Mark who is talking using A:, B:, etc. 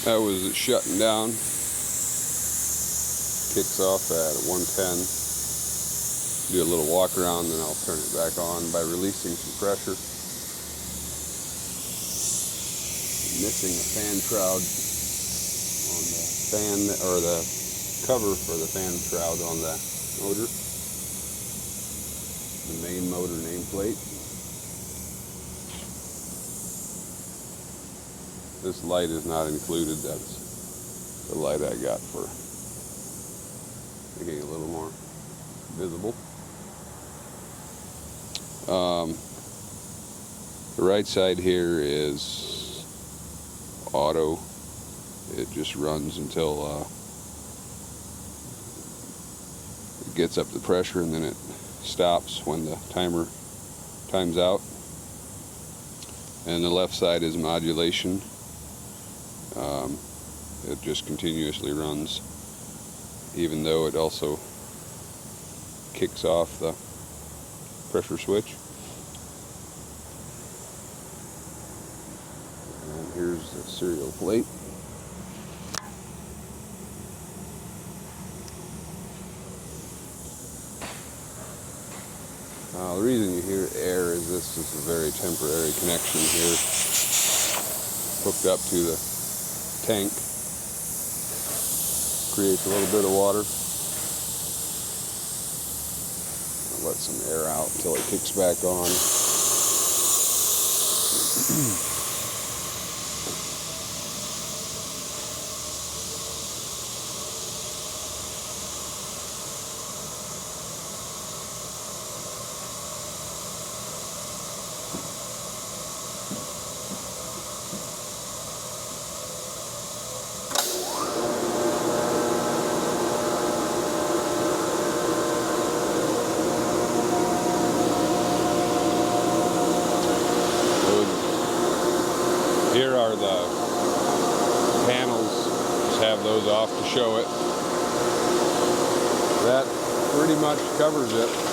A: That was it shutting down. Kicks off at 110. Do a little walk around, then I'll turn it back on by releasing some pressure. Missing a fan shroud on the fan, or the cover for the fan shroud on the motor. The main motor nameplate. This light is not included. That's the light I got for making it a little more visible. The right side here is auto. It just runs until it gets up the pressure, and then it stops when the timer times out. And the left side is modulation. It just continuously runs, even though it also kicks off the pressure switch. And here's the serial plate. The reason you hear air is this is a very temporary connection here, hooked up to the tank. Creates a little bit of water. I'll let some air out until it kicks back on. Here are the panels, just have those off to show it. That pretty much covers it.